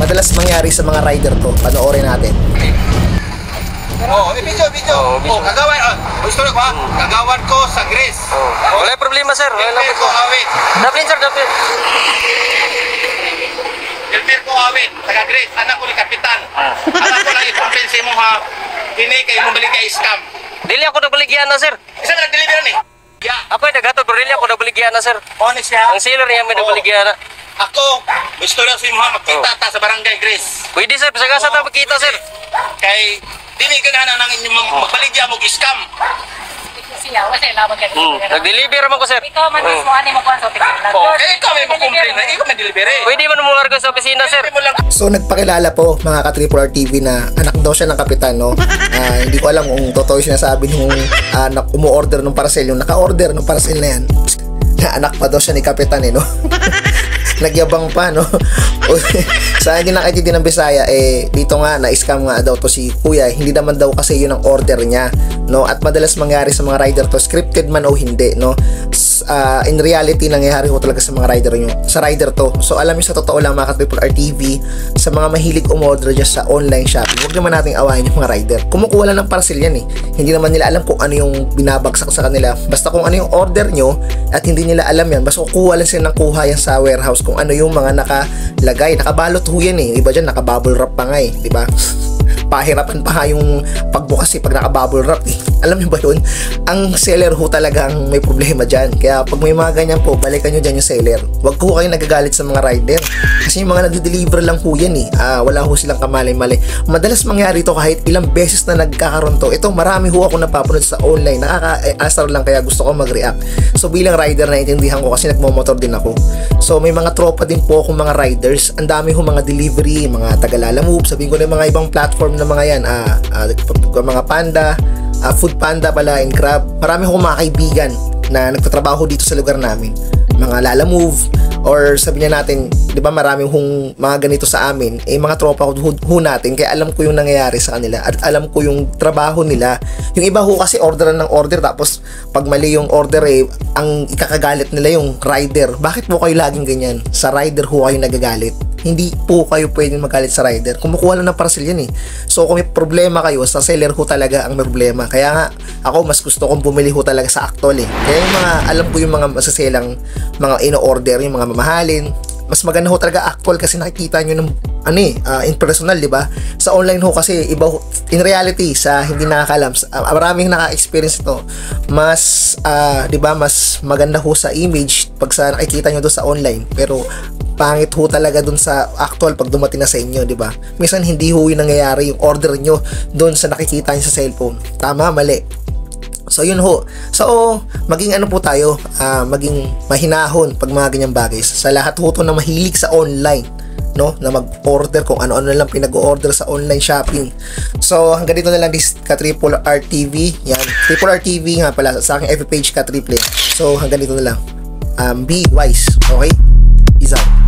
Madalas mangyari sa mga rider to. Panoorin natin. Video. Kagawan, gusto ko ha? Kagawan ko sa Greece. Wala problema, sir. Wala Elmer ko awit. Daplin, sir, daplin. Elmer ko awit. Taga Greece. Anak ko ni Kapitan. Alam ko lang ikumpensi mo ha. Hindi kayo mo balik kay scam. Dili ako nabaligyan na, sir. Isa na nag-deliver ni? Yeah. Ako ay naghatod, pero dili ako nabaligyan na, sir. Honest siya. Ang sealer niya may nabaligyan na. Ako, gusto lang si Muhammad magkita ta sa barangay Greece. Pwede, sir. Pasagasa ta magkita, sir. Kay dili ganahan nang inyong magbaligya mo scam. Siya, wala siya labag ka. Nag-deliver naman ko, sir. Ikaw man mismo ani mo kuan sa opisina. Eh, ikaw may mag-complain na. Ikaw mag-deliver eh. Pwede man mo largo sa opisina, sir. So nagpakilala po mga ka-Triple R TV na anak daw siya ng kapitan, no? Hindi ko alam kung totoo yung sinasabi nung umu-order ng parcel, yung naka-order ng parcel na yan. Na anak pa daw siya ni kapitan, no? Nagyabang pa, no? Sa hindi nakitindi ng Bisaya, dito nga na-scam nga daw to si Kuya. Hindi naman daw kasi yun ang order niya, no? At madalas mangyari sa mga rider to, scripted man o hindi, no? In reality, nangyayari ho talaga sa mga rider nyo, sa rider to. So alam nyo, sa totoo lang mga ka-Triple R TV, sa mga mahilig umorder dyan sa online shopping, huwag naman nating awayin yung mga rider. Kumukuha lang ng parcel yan Hindi naman nila alam kung ano yung binabagsak sa kanila. Basta kung ano yung order nyo at hindi nila alam yan, basta kukuha lang sila ng kuha yan sa warehouse kung ano yung mga nakalagay. Nakabalot ho yan Iba dyan, nakabubble wrap pa nga diba? Pahirapan pa nga yung pagbukas pag naka-bubble wrap Alam niyo ba yun? Ang seller ho talagang may problema dyan. Kaya pag may mga ganyan po, balikan nyo dyan yung seller. Huwag ko kayong nagagalit sa mga rider. Kasi yung mga nag-deliver lang po yan wala ho silang kamalay-malay. Madalas mangyari to kahit ilang beses na nagkakaroon to. Ito, marami ho ako napapanood sa online. Nakaka-asar lang kaya gusto ko mag-react. So bilang rider, naiintindihan ko kasi nagmomotor din ako. So may mga tropa din po akong mga riders. Ang dami ho mga delivery, mga Tagalala Move. Sabihin ko na mga ibang platform na mga yan. Mga Panda, Food Panda pala, and Grab. Marami akong mga kaibigan na nagtatrabaho dito sa lugar namin. Mga Lala Move, or sabi niya natin, di ba marami hong mga ganito sa amin, mga tropa ho natin, kaya alam ko yung nangyayari sa kanila at alam ko yung trabaho nila. Yung iba ho kasi orderan ng order, tapos pag mali yung order ang ikakagalit nila yung rider. Bakit po kayo laging ganyan? Sa rider ho kayo nagagalit. Hindi po kayo pwedeng magalit sa rider. Kumukuha lang ng parcel yan So kung may problema kayo, sa seller ho talaga ang may problema. Kaya nga, ako mas gusto kong bumili ho talaga sa actual Kaya yung mga, alam ko yung mga masaselang mga ino-order, yung mga mamahalin, mas maganda ho talaga actual kasi nakikita nyo ng in personal, di ba? Sa online ho kasi iba in reality, sa hindi nakakalam, maraming naka-experience ito. Mas di ba, mas maganda ho sa image pag sa nakikita nyo doon sa online. Pero pangit ho talaga dun sa actual pag dumating na sa inyo, di ba? Minsan hindi ho yung nangyayari yung order nyo dun sa nakikita nyo sa cellphone. Tama, mali. So yun ho. So maging po tayo, maging mahinahon pag mga ganyang bagay. Sa lahat ho to na mahilig sa online, no, na mag-order kung ano-ano na lang pinag-order sa online shopping. So hanggang dito na lang this ka-Triple R TV. Yan, Triple R TV nga pala sa aking FB page ka-Triple. So hanggang dito na lang. Be wise, okay? Peace out.